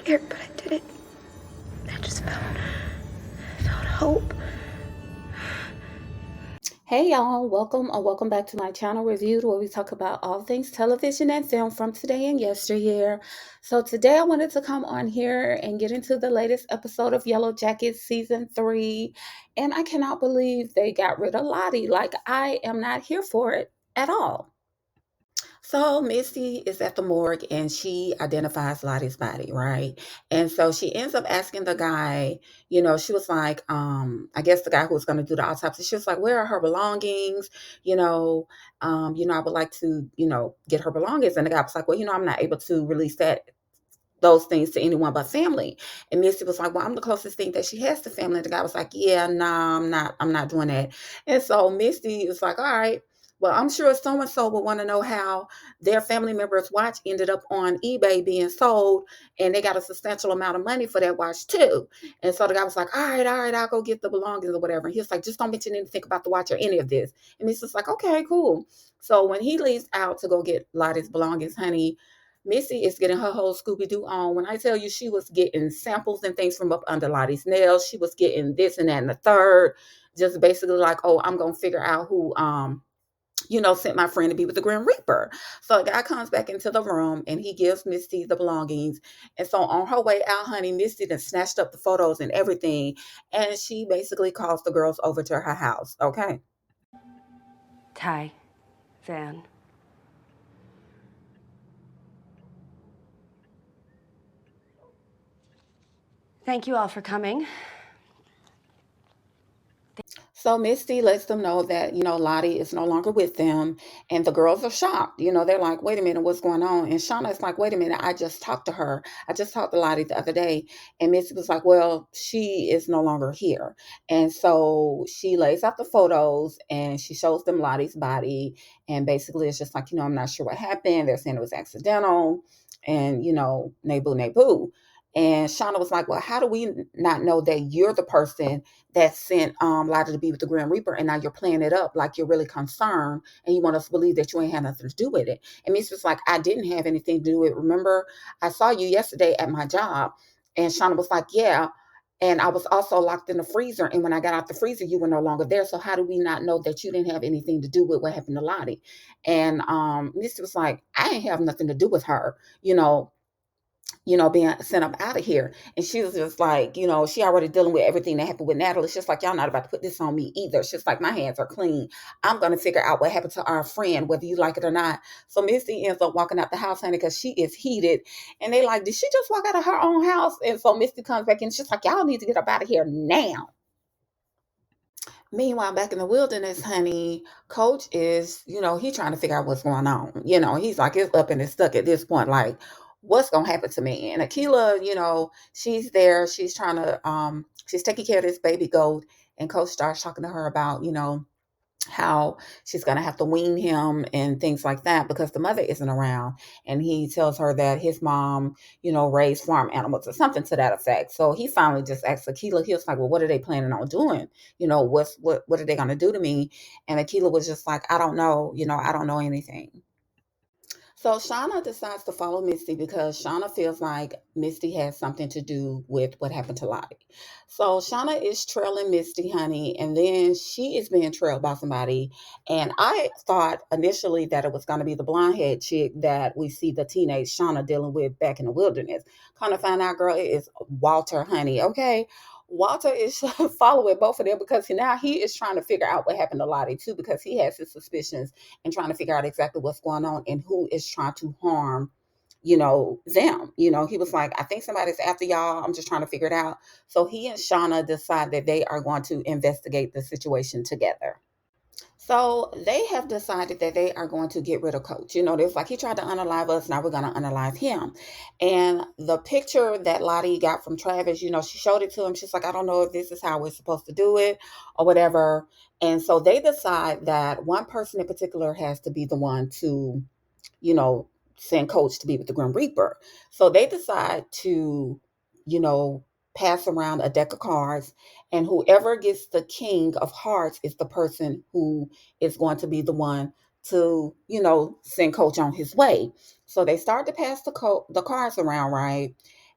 scared, but I did it. I just felt hope. Hey y'all, welcome or welcome back to my channel Reviewed, where we talk about all things television and film from today and yesteryear. So today I wanted to come on here and get into the latest episode of YellowJackets Season 3. And I cannot believe they got rid of Lottie. Like, I am not here for it at all. So Misty is at the morgue and she identifies Lottie's body, right? And so she ends up asking the guy, she was like, I guess the guy who was going to do the autopsy, she was like, where are her belongings? I would like to, get her belongings. And the guy was like, well, I'm not able to release those things to anyone but family. And Misty was like, well, I'm the closest thing that she has to family. And the guy was like, yeah, nah, I'm not doing that. And so Misty was like, all right, well, I'm sure so-and-so will want to know how their family member's watch ended up on eBay being sold, and they got a substantial amount of money for that watch too. And so the guy was like, all right, I'll go get the belongings or whatever. And he was like, just don't mention anything about the watch or any of this. And Misty was like, okay, cool. So when he leaves out to go get Lottie's belongings, honey, Missy is getting her whole Scooby-Doo on. When I tell you she was getting samples and things from up under Lottie's nails, she was getting this and that and the third. Just basically like, oh, I'm going to figure out who, sent my friend to be with the Grim Reaper. So the guy comes back into the room and he gives Misty the belongings. And so on her way out, honey, Misty then snatched up the photos and everything. And she basically calls the girls over to her house. Okay. Ty, Van. Thank you all for coming. So Misty lets them know that, Lottie is no longer with them. And the girls are shocked. They're like, wait a minute, what's going on? And Shauna's like, wait a minute, I just talked to her. I just talked to Lottie the other day. And Misty was like, well, she is no longer here. And so she lays out the photos and she shows them Lottie's body. And basically it's just like, I'm not sure what happened. They're saying it was accidental. And, nayboo. And Shauna was like, well, how do we not know that you're the person that sent Lottie to be with the Grim Reaper, and now you're playing it up like you're really concerned and you want us to believe that you ain't had nothing to do with it? And Miss was like, I didn't have anything to do with it. Remember, I saw you yesterday at my job. And Shauna was like, yeah. And I was also locked in the freezer. And when I got out the freezer, you were no longer there. So how do we not know that you didn't have anything to do with what happened to Lottie? And Misty was like, I ain't have nothing to do with her, being sent up out of here. And she was just like, she already dealing with everything that happened with Natalie. It's just like, y'all not about to put this on me either. It's just like, my hands are clean. I'm going to figure out what happened to our friend, whether you like it or not. So Misty ends up walking out the house, honey, because she is heated. And they like, did she just walk out of her own house? And so Misty comes back and she's like, y'all need to get up out of here now. Meanwhile, back in the wilderness, honey, Coach is, he trying to figure out what's going on. He's like, it's up and it's stuck at this point. Like, what's going to happen to me? And Akila, she's there. She's trying to, she's taking care of this baby goat. And Coach starts talking to her about, how she's going to have to wean him and things like that because the mother isn't around. And he tells her that his mom, raised farm animals or something to that effect. So he finally just asks Akila, he was like, well, what are they planning on doing? What are they going to do to me? And Akila was just like, I don't know, I don't know anything. So Shauna decides to follow Misty because Shauna feels like Misty has something to do with what happened to Lottie. So Shauna is trailing Misty, honey, and then she is being trailed by somebody. And I thought initially that it was going to be the blonde head chick that we see the teenage Shauna dealing with back in the wilderness. Kind of find out, girl, it is Walter, honey. Okay. Walter is following both of them because now he is trying to figure out what happened to Lottie too, because he has his suspicions and trying to figure out exactly what's going on and who is trying to harm, them. He was like, I think somebody's after y'all. I'm just trying to figure it out. So he and Shauna decide that they are going to investigate the situation together. So they have decided that they are going to get rid of Coach. There's like he tried to unalive us. Now we're going to unalive him. And the picture that Lottie got from Travis, she showed it to him. She's like, I don't know if this is how we're supposed to do it or whatever. And so they decide that one person in particular has to be the one to, you know, send Coach to be with the Grim Reaper. So they decide to, you know, pass around a deck of cards, and whoever gets the king of hearts is the person who is going to be the one to, send Coach on his way. So they start to pass the cards around, right?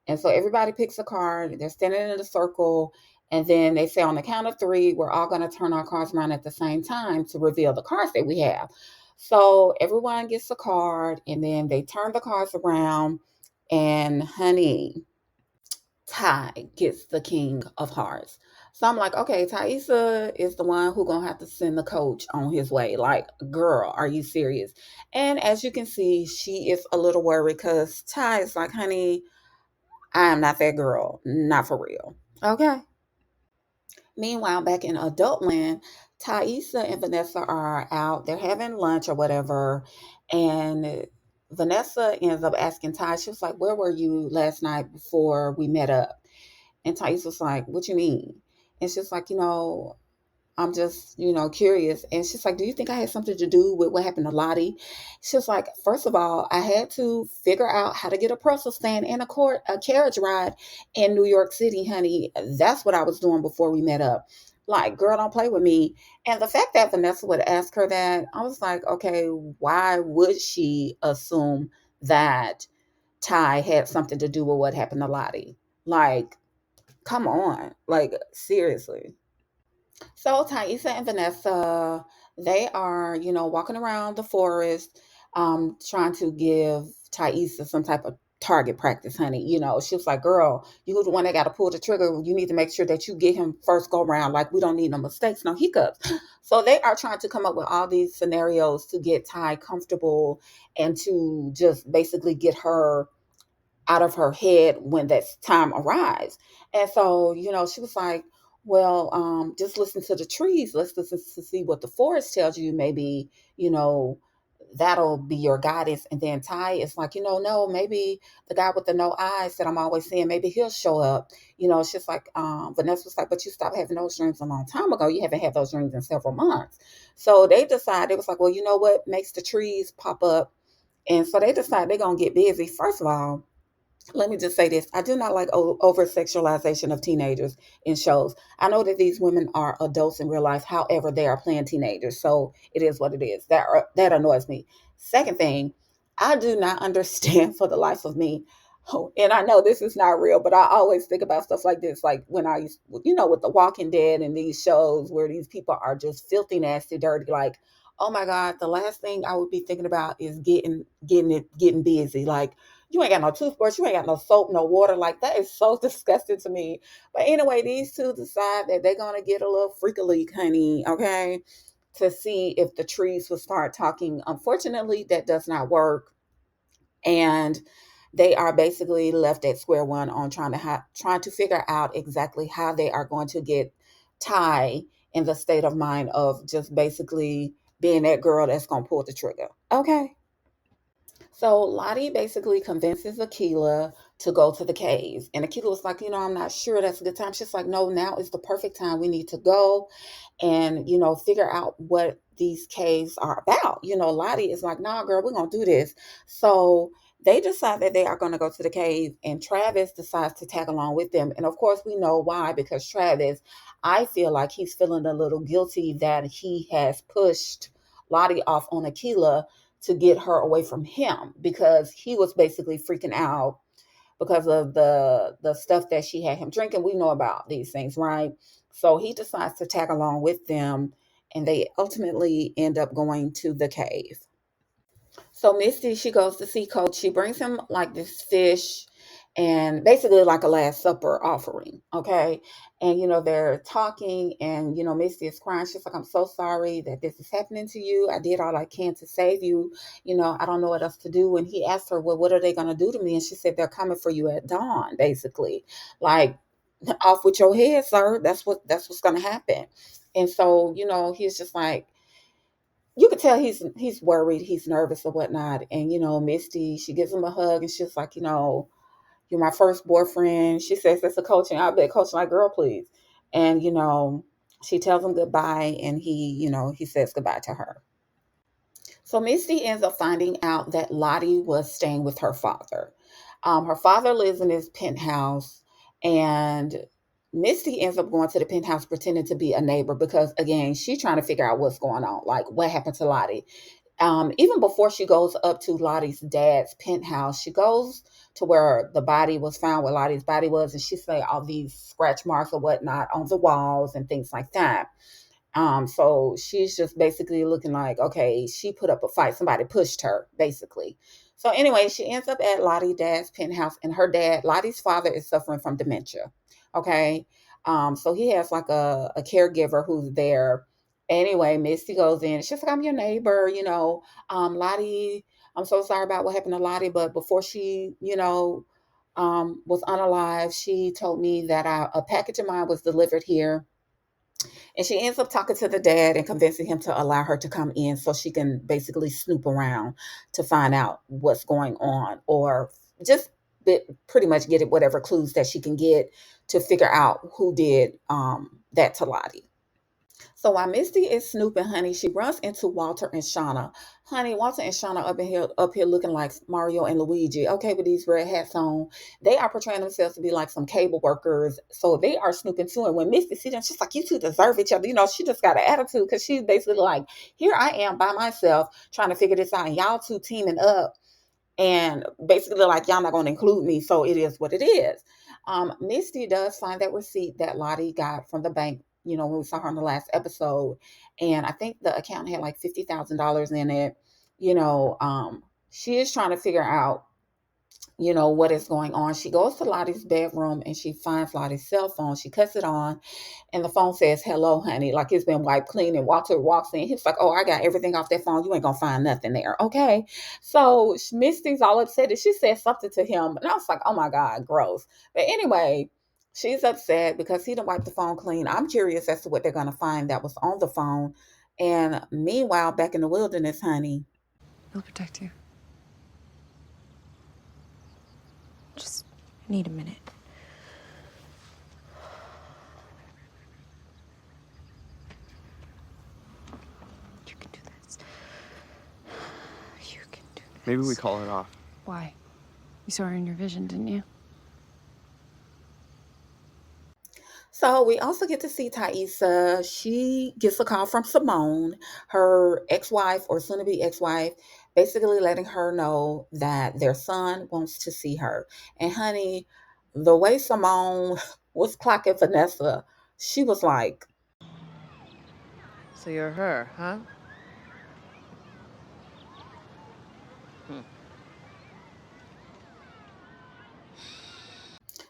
And so everybody picks a card. They're standing in a circle. And then they say on the count of three, we're all going to turn our cards around at the same time to reveal the cards that we have. So everyone gets a card and then they turn the cards around. And honey, Ty gets the King of Hearts. So I'm like, okay, Thaisa is the one who gonna have to send the coach on his way. Like, girl, are you serious? And as you can see, she is a little worried because Ty is like, honey, I am not that girl. Not for real. Okay. Meanwhile, back in Adultland, Thaisa and Vanessa are out. They're having lunch or whatever. And Vanessa ends up asking Ty, she was like, where were you last night before we met up? And Thais was like, what you mean? And she's like, I'm just, curious. And she's like, do you think I had something to do with what happened to Lottie? She's like, first of all, I had to figure out how to get a pretzel stand and a carriage ride in New York City, honey. That's what I was doing before we met up. Like, girl, don't play with me. And the fact that Vanessa would ask her that, I was like, okay, why would she assume that Ty had something to do with what happened to Lottie? Like, come on, like seriously. So Thaisa and Vanessa, they are, walking around the forest, trying to give Thaisa some type of target practice, honey. She was like, girl, you the one that got to pull the trigger. You need to make sure that you get him first go round. Like, we don't need no mistakes, no hiccups. So they are trying to come up with all these scenarios to get Ty comfortable and to just basically get her out of her head when that time arrives. And so, she was like, well, just listen to the trees. Let's listen to see what the forest tells you. Maybe, you know, that'll be your guidance. And then Ty is like, no, maybe the guy with the no eyes that I'm always seeing, maybe he'll show up. She's like, Vanessa was like, but you stopped having those dreams a long time ago. You haven't had those dreams in several months. So they decided, it was like, well, you know what makes the trees pop up? And so they decide they're going to get busy. First of all, let me just say this. I do not like over sexualization of teenagers in shows. I know that these women are adults in real life. However, they are playing teenagers. So it is what it is. That annoys me. Second thing, I do not understand for the life of me. Oh, and I know this is not real, but I always think about stuff like this. Like when I used, with The Walking Dead and these shows where these people are just filthy, nasty, dirty. Like, oh my God, the last thing I would be thinking about is getting busy. Like, you ain't got no toothbrush, you ain't got no soap, no water. Like, that is so disgusting to me. But anyway, these two decide that they're gonna get a little freak a leak, honey, okay, to see if the trees will start talking. Unfortunately, that does not work. And they are basically left at square one on trying to figure out exactly how they are going to get Ty in the state of mind of just basically being that girl that's gonna pull the trigger. Okay. So Lottie basically convinces Akila to go to the cave. And Akila was like, I'm not sure that's a good time. She's like, no, now is the perfect time. We need to go and, figure out what these caves are about. Lottie is like, nah, girl, we're going to do this. So they decide that they are going to go to the cave, and Travis decides to tag along with them. And of course, we know why, because Travis, I feel like he's feeling a little guilty that he has pushed Lottie off on Akila to get her away from him, because he was basically freaking out because of the stuff that she had him drinking. We know about these things, right? So he decides to tag along with them, and they ultimately end up going to the cave. So Misty, she goes to see Coach. She brings him like this fish and basically like a Last Supper offering. Okay. And, they're talking, and, Misty is crying. She's like, I'm so sorry that this is happening to you. I did all I can to save you. I don't know what else to do. And he asked her, well, what are they going to do to me? And she said, they're coming for you at dawn, basically. Like, off with your head, sir. That's what's going to happen. And so, he's just like, you could tell he's worried, he's nervous or whatnot. And Misty, she gives him a hug, and she's like, you're my first boyfriend. She says that's a coaching. I bet coach like, girl, please. And she tells him goodbye, and he says goodbye to her. So Misty ends up finding out that Lottie was staying with her father. Her father lives in his penthouse, and Misty ends up going to the penthouse pretending to be a neighbor because, again, she's trying to figure out what's going on. Like, what happened to Lottie? Even before she goes up to Lottie's dad's penthouse, she goes to where the body was found, where Lottie's body was, and she say all these scratch marks or whatnot on the walls and things like that. So she's just basically looking like, okay, she put up a fight. Somebody pushed her, basically. So anyway, she ends up at Lottie's dad's penthouse, and her dad, Lottie's father, is suffering from dementia. Okay. So he has like a caregiver who's there. Anyway, Misty goes in. She's like, I'm your neighbor, Lottie, I'm so sorry about what happened to Lottie, but before she, was unalive, she told me that a package of mine was delivered here, and she ends up talking to the dad and convincing him to allow her to come in so she can basically snoop around to find out what's going on, or just pretty much get it whatever clues that she can get to figure out who did that to Lottie. So while Misty is snooping, honey, she runs into Walter and Shauna. Honey, Walter and Shauna up here looking like Mario and Luigi, okay, with these red hats on. They are portraying themselves to be like some cable workers. So they are snooping too. And when Misty sees them, she's like, you two deserve each other. She just got an attitude because she's basically like, here I am by myself trying to figure this out. And y'all two teaming up and basically like y'all not going to include me, so it is what it is. Misty does find that receipt that Lottie got from the bank, when we saw her on the last episode, and I think the account had like $50,000 in it. She is trying to figure out, what is going on. She goes to Lottie's bedroom and she finds Lottie's cell phone. She cuts it on, and the phone says, hello, honey, like it's been wiped clean. And Walter walks in. He's like, oh, I got everything off that phone. You ain't going to find nothing there. Okay. So Misty's all upset. And she said something to him. And I was like, oh my God, gross. But anyway, she's upset because he didn't wipe the phone clean. I'm curious as to what they're going to find that was on the phone. And meanwhile, back in the wilderness, honey. I'll protect you. Just need a minute. You can do this. You can do this. Maybe we call it off. Why? You saw her in your vision, didn't you? So we also get to see Thaisa. She gets a call from Simone, her ex-wife or soon-to-be ex-wife, basically letting her know that their son wants to see her. And honey, the way Simone was clocking Vanessa, she was like, So you're her, huh?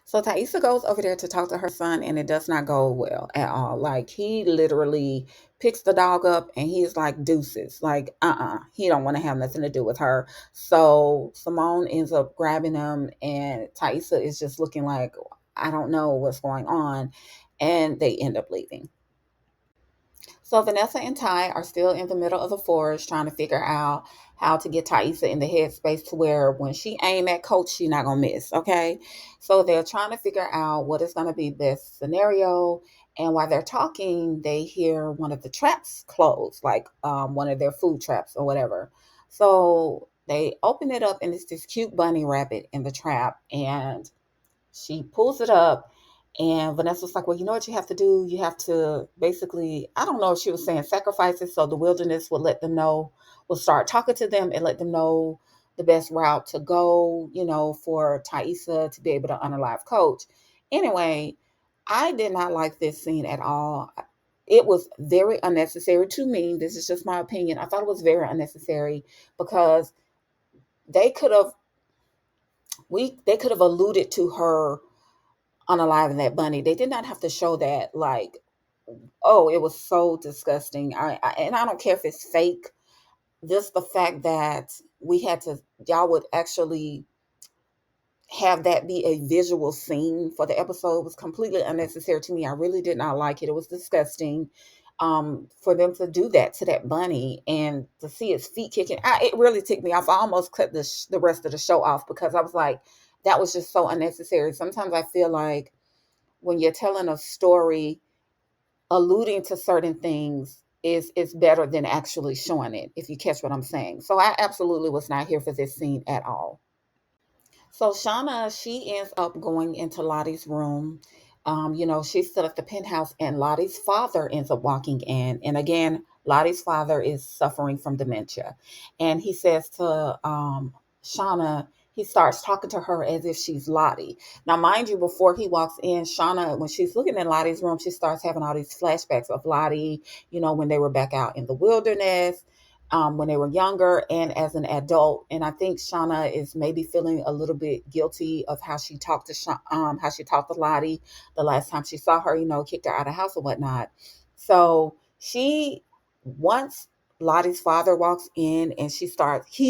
so Thaisa goes over there to talk to her son, and it does not go well at all. Like he literally picks the dog up and he's like deuces. Like, he don't want to have nothing to do with her. So Simone ends up grabbing him, and Thaisa is just looking like, I don't know what's going on. And they end up leaving. So Vanessa and Ty are still in the middle of the forest trying to figure out how to get Thaisa in the headspace to where when she aim at Coach, she's not gonna miss. Okay, so they're trying to figure out what is gonna be best scenario. And while they're talking, they hear one of the traps close, like one of their food traps or whatever. So they open it up, and it's this cute bunny rabbit in the trap, and she pulls it up, and Vanessa's like, well, you know what you have to do? You have to basically, I don't know if she was saying sacrifices, so the wilderness will let them know, will start talking to them and let them know the best route to go, for Thaisa to be able to unalive Coach. Anyway, I did not like this scene at all. It was very unnecessary to me. This is just my opinion. I thought it was very unnecessary because they could have they could have alluded to her unaliving that bunny. They did not have to show that, like, oh, it was so disgusting. And I don't care if it's fake. Just the fact that we had to, y'all would actually have that be a visual scene for the episode was completely unnecessary to me. I really did not like it. It was disgusting. For them to do that to that bunny and to see its feet kicking, it really ticked me off. I almost cut the rest of the show off because I was like, that was just so unnecessary. Sometimes I feel like when you're telling a story, alluding to certain things is better than actually showing it, if you catch what I'm saying. So I absolutely was not here for this scene at all. So Shauna, she ends up going into Lottie's room. She's still at the penthouse, and Lottie's father ends up walking in. And again, Lottie's father is suffering from dementia. And he says to Shauna, he starts talking to her as if she's Lottie. Now, mind you, before he walks in, Shauna, when she's looking in Lottie's room, she starts having all these flashbacks of Lottie, when they were back out in the wilderness, when they were younger and as an adult. And I think Shauna is maybe feeling a little bit guilty of how she talked to how she talked to Lottie the last time she saw her, kicked her out of the house or whatnot. So she once Lottie's father walks in and he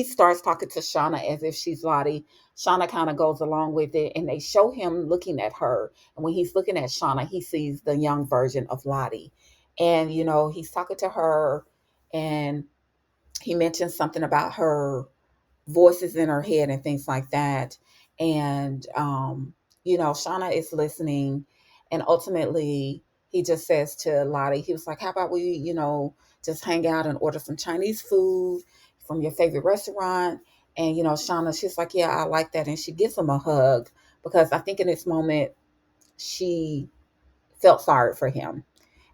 starts talking to Shauna as if she's Lottie. Shauna kind of goes along with it, and they show him looking at her. And when he's looking at Shauna, he sees the young version of Lottie. And he's talking to her, and he mentioned something about her voices in her head and things like that. And Shauna is listening, and ultimately he just says to Lottie, he was like, how about we, just hang out and order some Chinese food from your favorite restaurant? And Shauna, she's like, yeah, I like that. And she gives him a hug, because I think in this moment she felt sorry for him.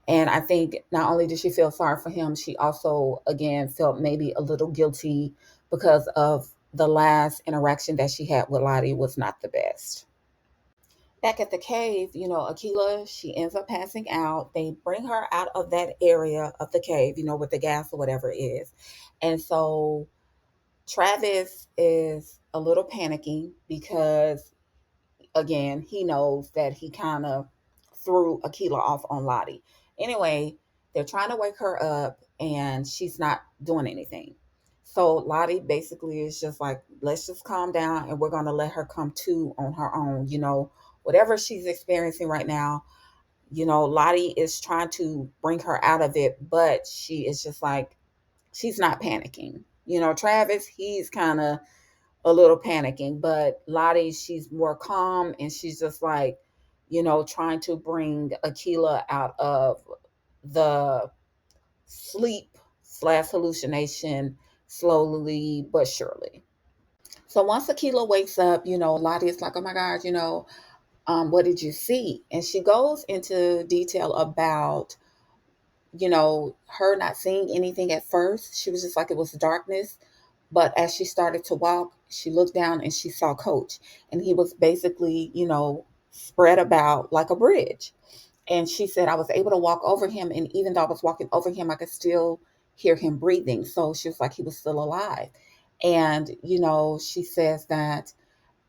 And I think not only did she feel sorry for him, she also, again, felt maybe a little guilty because of the last interaction that she had with Lottie was not the best. Back at the cave, Akila, she ends up passing out. They bring her out of that area of the cave, with the gas or whatever it is. And so Travis is a little panicking because, again, he knows that he kind of threw Akila off on Lottie. Anyway, they're trying to wake her up and she's not doing anything. So Lottie basically is just like, let's just calm down and we're going to let her come to on her own. Whatever she's experiencing right now, Lottie is trying to bring her out of it, but she is just like, she's not panicking. Travis, he's kind of a little panicking, but Lottie, she's more calm, and she's just like, trying to bring Akila out of the sleep slash hallucination slowly but surely. So once Akila wakes up, Lottie is like, oh my God, what did you see? And she goes into detail about, her not seeing anything at first. She was just like, it was darkness. But as she started to walk, she looked down and she saw Coach. And he was basically, spread about like a bridge. And she said, I was able to walk over him. And even though I was walking over him, I could still hear him breathing. So she was like, he was still alive. And, she says that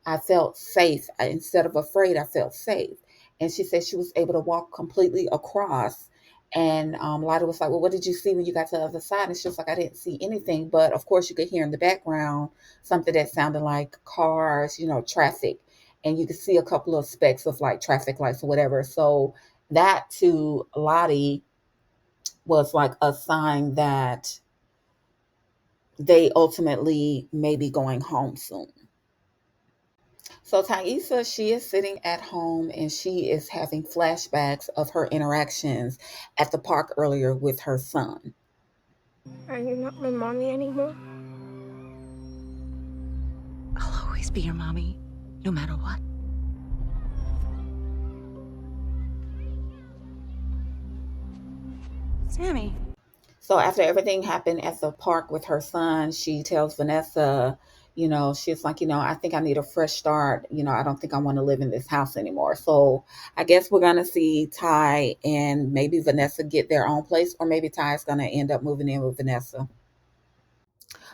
I felt safe. Instead of afraid, I felt safe. And she said she was able to walk completely across. And Lottie was like, well, what did you see when you got to the other side? And she was like, I didn't see anything. But of course, you could hear in the background something that sounded like cars, traffic. And you could see a couple of specks of like traffic lights or whatever. So that to Lottie was like a sign that they ultimately may be going home soon. So Thaisa, she is sitting at home and she is having flashbacks of her interactions at the park earlier with her son. Are you not my mommy anymore? I'll always be your mommy, no matter what. Sammy. So after everything happened at the park with her son, she tells Vanessa, she's like, I think I need a fresh start. I don't think I want to live in this house anymore. So I guess we're going to see Ty and maybe Vanessa get their own place, or maybe Ty's going to end up moving in with Vanessa.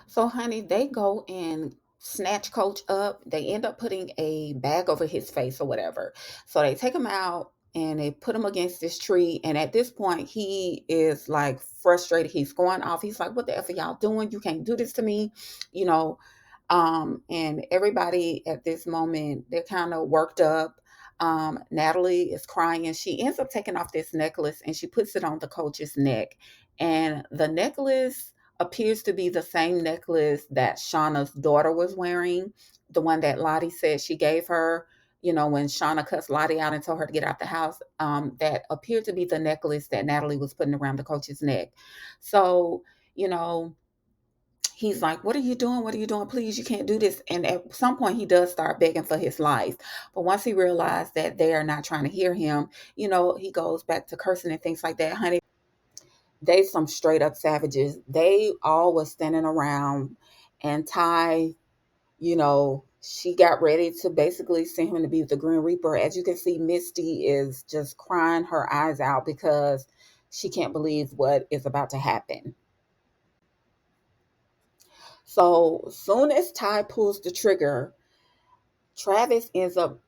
So, honey, they go and snatch Coach up. They end up putting a bag over his face or whatever. So they take him out and they put him against this tree. And at this point, he is like frustrated. He's going off. He's like, what the F are y'all doing? You can't do this to me, you know. And everybody at this moment, they're kind of worked up. Natalie is crying and she ends up taking off this necklace and she puts it on the coach's neck. And the necklace appears to be the same necklace that Shauna's daughter was wearing, the one that Lottie said she gave her, when Shauna cussed Lottie out and told her to get out the house. That appeared to be the necklace that Natalie was putting around the coach's neck. So, you know, he's like, what are you doing? What are you doing? Please, you can't do this. And at some point, he does start begging for his life. But once he realized that they are not trying to hear him, he goes back to cursing and things like that. Honey, they some straight up savages. They all was standing around, and Ty, she got ready to basically send him to be with the Grim Reaper. As you can see, Misty is just crying her eyes out because she can't believe what is about to happen. So soon as Ty pulls the trigger, Travis ends up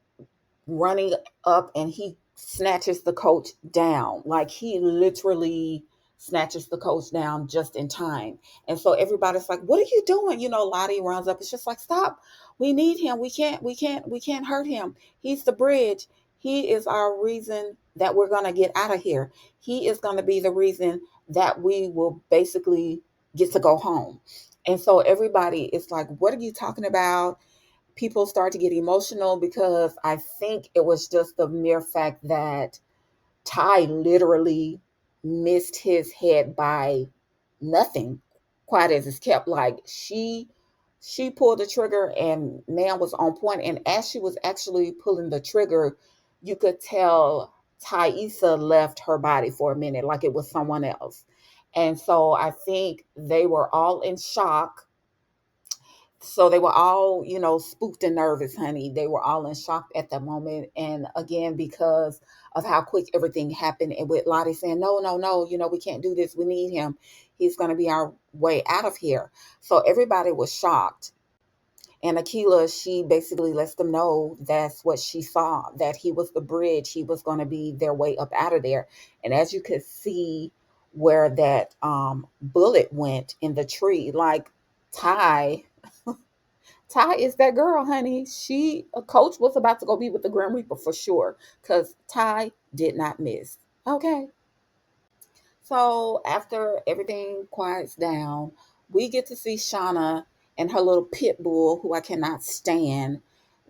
running up and he snatches the coach down. Like he literally snatches the coach down just in time. And so everybody's like, "What are you doing?" Lottie runs up. It's just like, "Stop. We need him. We can't hurt him. He's the bridge. He is our reason that we're going to get out of here. He is going to be the reason that we will basically get to go home." And so everybody is like, "What are you talking about?" People start to get emotional because I think it was just the mere fact that Ty literally missed his head by nothing, quiet as it's kept. Like she pulled the trigger and man was on point. And as she was actually pulling the trigger, you could tell Thaisa left her body for a minute, like it was someone else. And so I think they were all in shock, so they were all, spooked and nervous, honey. They were all in shock at that moment. And again, because of how quick everything happened, and with Lottie saying, "No, no, no, we can't do this. We need him. He's going to be our way out of here." So everybody was shocked. And Akila, she basically lets them know that's what she saw, that he was the bridge. He was going to be their way up out of there. And as you could see where that bullet went in the tree, like Ty Ty is that girl, honey. A coach was about to go be with the Grim Reaper for sure, because Ty did not miss. Okay. So after everything quiets down, we get to see Shauna and her little pit bull, who I cannot stand.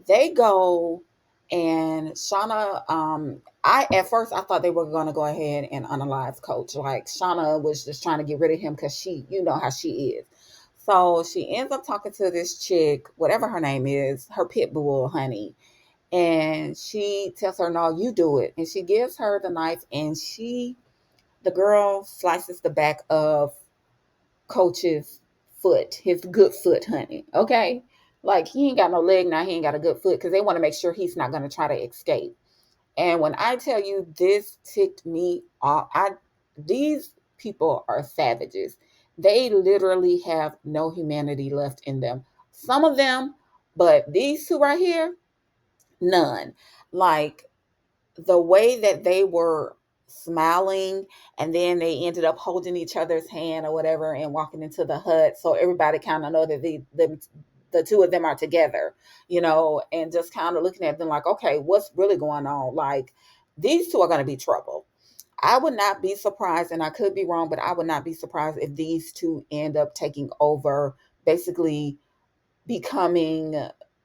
They go and Shauna, I at first I thought they were gonna go ahead and unalive Coach. Like Shauna was just trying to get rid of him because she, you know how she is. So she ends up talking to this chick, whatever her name is, her pit bull, honey. And she tells her, "No, you do it." And she gives her the knife and the girl slices the back of Coach's foot, his good foot, honey. Okay. Like he ain't got no leg now, he ain't got a good foot because they want to make sure he's not going to try to escape. And when I tell you this ticked me off, these people are savages. They literally have no humanity left in them. Some of them, but these two right here, none. Like the way that they were smiling and then they ended up holding each other's hand or whatever and walking into the hut, so everybody kind of know that the two of them are together, and just kind of looking at them like, okay, what's really going on? Like these two are going to be trouble. I would not be surprised, and I could be wrong, but I would not be surprised if these two end up taking over, basically becoming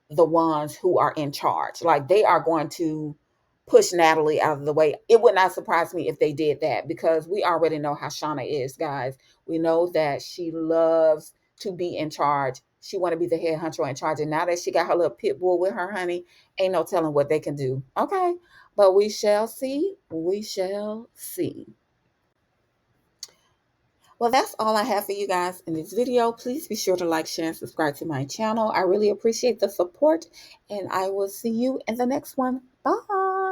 the ones who are in charge. Like they are going to push Natalie out of the way. It would not surprise me if they did that because we already know how Shauna is, guys. We know that she loves to be in charge. She want to be the head honcho in charge. And now that she got her little pit bull with her, honey, ain't no telling what they can do. Okay. But we shall see. We shall see. Well, that's all I have for you guys in this video. Please be sure to like, share, and subscribe to my channel. I really appreciate the support, and I will see you in the next one. Bye.